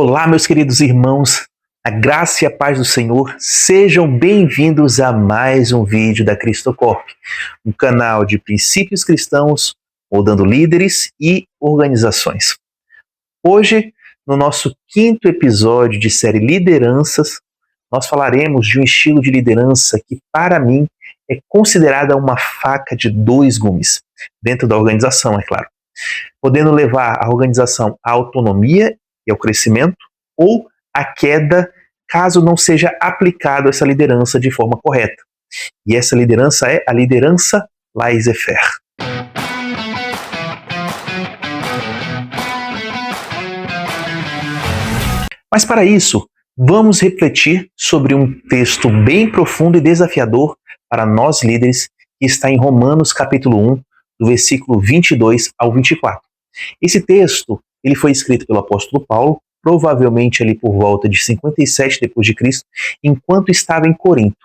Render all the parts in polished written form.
Olá, meus queridos irmãos, a graça e a paz do Senhor, sejam bem-vindos a mais um vídeo da Cristocorp, um canal de princípios cristãos, moldando líderes e organizações. Hoje, no nosso quinto episódio de série Lideranças, nós falaremos de um estilo de liderança que, para mim, é considerada uma faca de dois gumes, dentro da organização, é claro, podendo levar a organização à autonomia e ao crescimento, ou à queda, caso não seja aplicado essa liderança de forma correta. E essa liderança é a liderança laissez-faire. Mas para isso, vamos refletir sobre um texto bem profundo e desafiador para nós líderes, que está em Romanos capítulo 1, do versículo 22 ao 24. Esse texto ele foi escrito pelo apóstolo Paulo, provavelmente ali por volta de 57 depois de Cristo, enquanto estava em Corinto.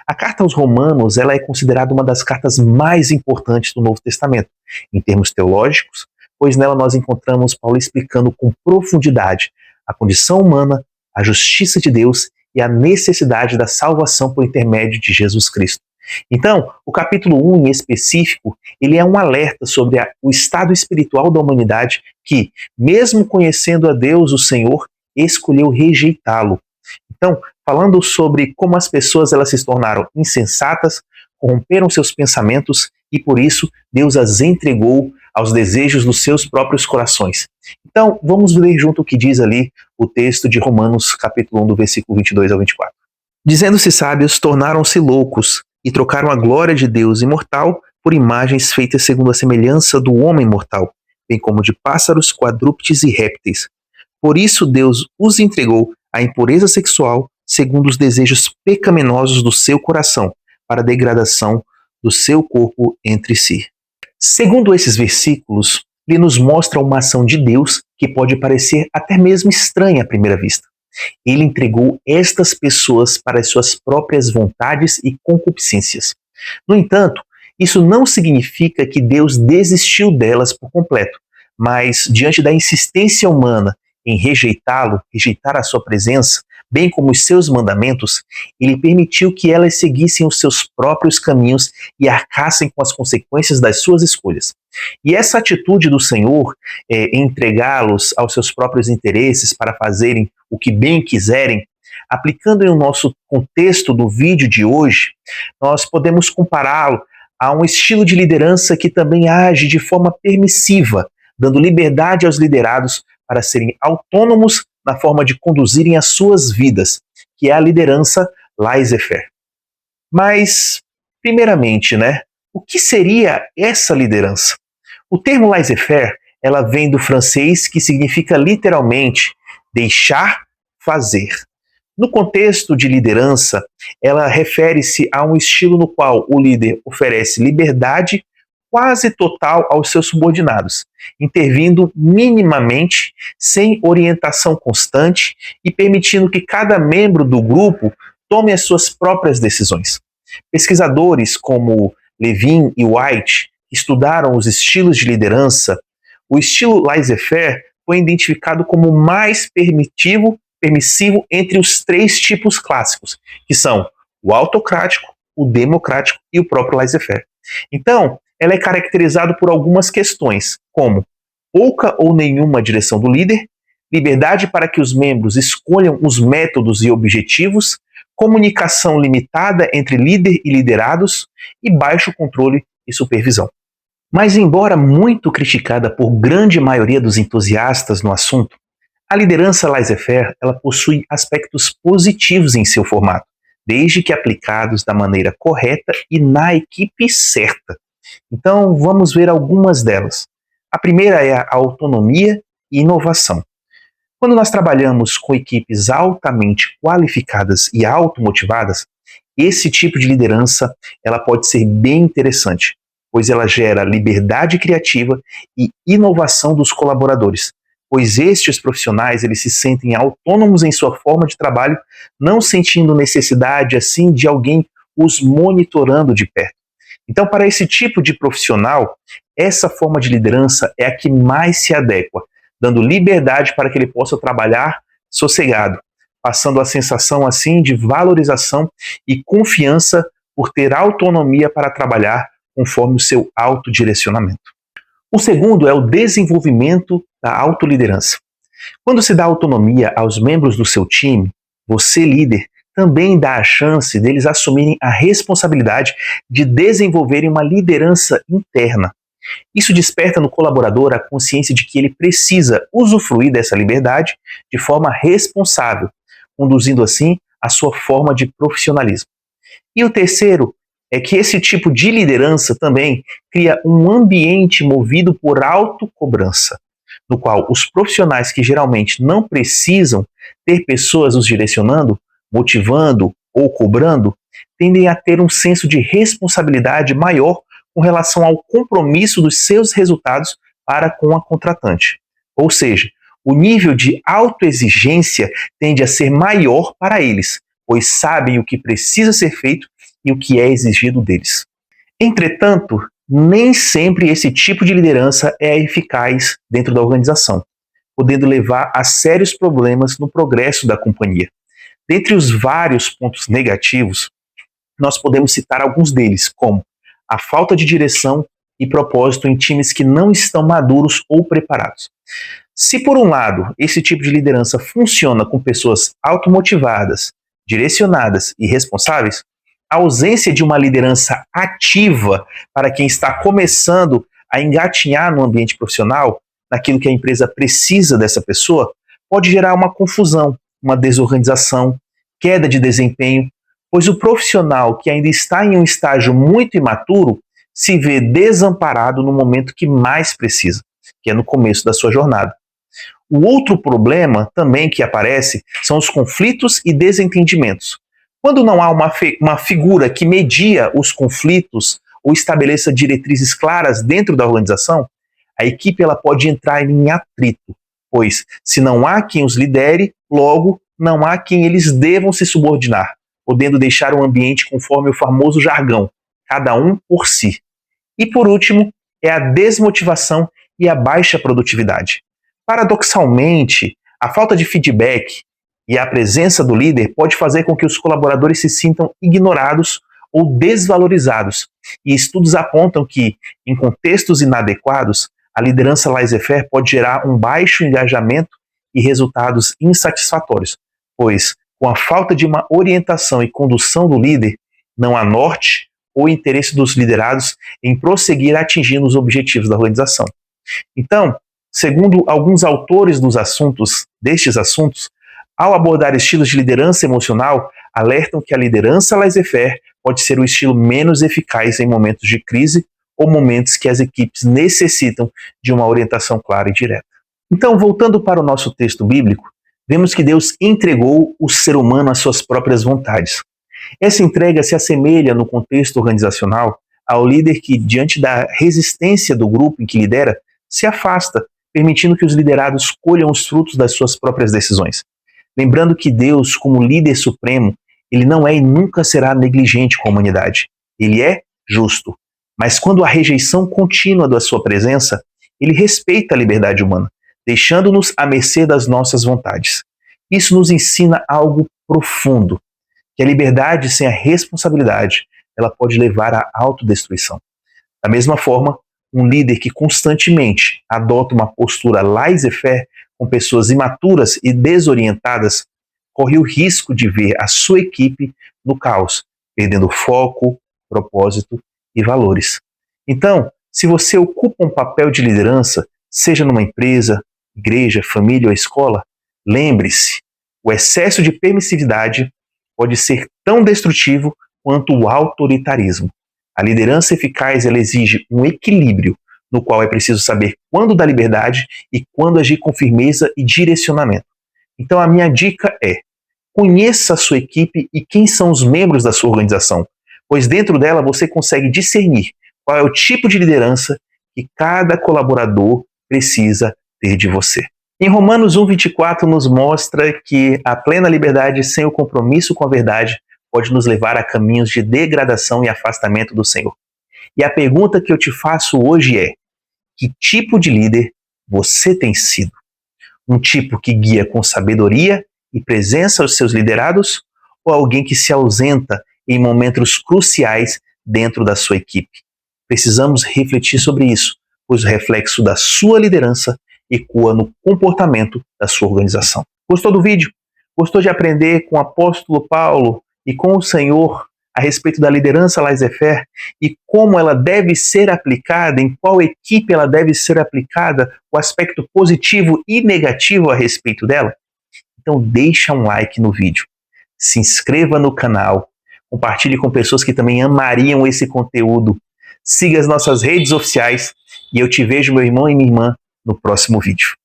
A carta aos Romanos ela é considerada uma das cartas mais importantes do Novo Testamento, em termos teológicos, pois nela nós encontramos Paulo explicando com profundidade a condição humana, a justiça de Deus e a necessidade da salvação por intermédio de Jesus Cristo. Então, o capítulo 1 em específico, ele é um alerta sobre o estado espiritual da humanidade que, mesmo conhecendo a Deus, o Senhor, escolheu rejeitá-lo. Então, falando sobre como as pessoas elas se tornaram insensatas, corromperam seus pensamentos e, por isso, Deus as entregou aos desejos dos seus próprios corações. Então, vamos ler junto o que diz ali o texto de Romanos, capítulo 1, do versículo 22 ao 24. Dizendo-se sábios, tornaram-se loucos, e trocaram a glória de Deus imortal por imagens feitas segundo a semelhança do homem mortal, bem como de pássaros, quadrúpedes e répteis. Por isso Deus os entregou à impureza sexual, segundo os desejos pecaminosos do seu coração, para a degradação do seu corpo entre si. Segundo esses versículos, ele nos mostra uma ação de Deus que pode parecer até mesmo estranha à primeira vista. Ele entregou estas pessoas para as suas próprias vontades e concupiscências. No entanto, isso não significa que Deus desistiu delas por completo, mas diante da insistência humana em rejeitá-lo, rejeitar a sua presença, bem como os seus mandamentos, ele permitiu que elas seguissem os seus próprios caminhos e arcassem com as consequências das suas escolhas. E essa atitude do Senhor em entregá-los aos seus próprios interesses para fazerem o que bem quiserem, aplicando no nosso contexto do vídeo de hoje, nós podemos compará-lo a um estilo de liderança que também age de forma permissiva, dando liberdade aos liderados para serem autônomos na forma de conduzirem as suas vidas, que é a liderança laissez-faire. Mas, primeiramente, o que seria essa liderança? O termo laissez-faire, ela vem do francês que significa literalmente deixar fazer. No contexto de liderança, ela refere-se a um estilo no qual o líder oferece liberdade quase total aos seus subordinados, intervindo minimamente, sem orientação constante e permitindo que cada membro do grupo tome as suas próprias decisões. Pesquisadores como Levin e White estudaram os estilos de liderança. O estilo laissez-faire foi identificado como o mais permissivo entre os três tipos clássicos, que são o autocrático, o democrático e o próprio laissez-faire. Então, ela é caracterizada por algumas questões, como pouca ou nenhuma direção do líder, liberdade para que os membros escolham os métodos e objetivos, comunicação limitada entre líder e liderados e baixo controle e supervisão. Mas, embora muito criticada por grande maioria dos entusiastas no assunto, a liderança laissez-faire ela possui aspectos positivos em seu formato, desde que aplicados da maneira correta e na equipe certa. Então, vamos ver algumas delas. A primeira é a autonomia e inovação. Quando nós trabalhamos com equipes altamente qualificadas e automotivadas, esse tipo de liderança ela pode ser bem interessante, pois ela gera liberdade criativa e inovação dos colaboradores, pois estes profissionais eles se sentem autônomos em sua forma de trabalho, não sentindo necessidade assim de alguém os monitorando de perto. Então, para esse tipo de profissional, essa forma de liderança é a que mais se adequa, dando liberdade para que ele possa trabalhar sossegado, passando a sensação assim de valorização e confiança por ter autonomia para trabalhar conforme o seu autodirecionamento. O segundo é o desenvolvimento da autoliderança. Quando se dá autonomia aos membros do seu time, você, líder, também dá a chance deles assumirem a responsabilidade de desenvolverem uma liderança interna. Isso desperta no colaborador a consciência de que ele precisa usufruir dessa liberdade de forma responsável, conduzindo assim a sua forma de profissionalismo. E o terceiro é que esse tipo de liderança também cria um ambiente movido por autocobrança, no qual os profissionais que geralmente não precisam ter pessoas os direcionando, motivando ou cobrando, tendem a ter um senso de responsabilidade maior com relação ao compromisso dos seus resultados para com a contratante. Ou seja, o nível de autoexigência tende a ser maior para eles, pois sabem o que precisa ser feito e o que é exigido deles. Entretanto, nem sempre esse tipo de liderança é eficaz dentro da organização, podendo levar a sérios problemas no progresso da companhia. Dentre os vários pontos negativos, nós podemos citar alguns deles, como a falta de direção e propósito em times que não estão maduros ou preparados. Se, por um lado, esse tipo de liderança funciona com pessoas automotivadas, direcionadas e responsáveis, a ausência de uma liderança ativa para quem está começando a engatinhar no ambiente profissional, naquilo que a empresa precisa dessa pessoa, pode gerar uma confusão, uma desorganização, queda de desempenho, pois o profissional que ainda está em um estágio muito imaturo se vê desamparado no momento que mais precisa, que é no começo da sua jornada. O outro problema também que aparece são os conflitos e desentendimentos. Quando não há uma figura que media os conflitos ou estabeleça diretrizes claras dentro da organização, a equipe ela pode entrar em atrito, pois se não há quem os lidere, logo não há quem eles devam se subordinar, podendo deixar o ambiente conforme o famoso jargão, cada um por si. E por último, é a desmotivação e a baixa produtividade. Paradoxalmente, a falta de feedback e a presença do líder pode fazer com que os colaboradores se sintam ignorados ou desvalorizados. E estudos apontam que, em contextos inadequados, a liderança laissez-faire pode gerar um baixo engajamento e resultados insatisfatórios, pois, com a falta de uma orientação e condução do líder, não há norte ou interesse dos liderados em prosseguir atingindo os objetivos da organização. Então, segundo alguns autores destes assuntos, ao abordar estilos de liderança emocional, alertam que a liderança laissez-faire pode ser o estilo menos eficaz em momentos de crise ou momentos que as equipes necessitam de uma orientação clara e direta. Então, voltando para o nosso texto bíblico, vemos que Deus entregou o ser humano às suas próprias vontades. Essa entrega se assemelha, no contexto organizacional, ao líder que, diante da resistência do grupo em que lidera, se afasta, permitindo que os liderados colham os frutos das suas próprias decisões. Lembrando que Deus, como líder supremo, ele não é e nunca será negligente com a humanidade. Ele é justo. Mas quando há rejeição contínua da sua presença, ele respeita a liberdade humana, deixando-nos à mercê das nossas vontades. Isso nos ensina algo profundo, que a liberdade sem a responsabilidade, ela pode levar à autodestruição. Da mesma forma, um líder que constantemente adota uma postura laissez-faire com pessoas imaturas e desorientadas, corre o risco de ver a sua equipe no caos, perdendo foco, propósito e valores. Então, se você ocupa um papel de liderança, seja numa empresa, igreja, família ou escola, lembre-se, o excesso de permissividade pode ser tão destrutivo quanto o autoritarismo. A liderança eficaz ela exige um equilíbrio, no qual é preciso saber quando dar liberdade e quando agir com firmeza e direcionamento. Então a minha dica é: conheça a sua equipe e quem são os membros da sua organização, pois dentro dela você consegue discernir qual é o tipo de liderança que cada colaborador precisa ter de você. Em Romanos 1:24 nos mostra que a plena liberdade sem o compromisso com a verdade pode nos levar a caminhos de degradação e afastamento do Senhor. E a pergunta que eu te faço hoje é: que tipo de líder você tem sido? Um tipo que guia com sabedoria e presença os seus liderados, ou alguém que se ausenta em momentos cruciais dentro da sua equipe? Precisamos refletir sobre isso, pois o reflexo da sua liderança ecoa no comportamento da sua organização. Gostou do vídeo? Gostou de aprender com o apóstolo Paulo e com o Senhor a respeito da liderança laissez-faire e como ela deve ser aplicada, em qual equipe ela deve ser aplicada, o aspecto positivo e negativo a respeito dela? Então deixa um like no vídeo, se inscreva no canal, compartilhe com pessoas que também amariam esse conteúdo, siga as nossas redes oficiais e eu te vejo, meu irmão e minha irmã, no próximo vídeo.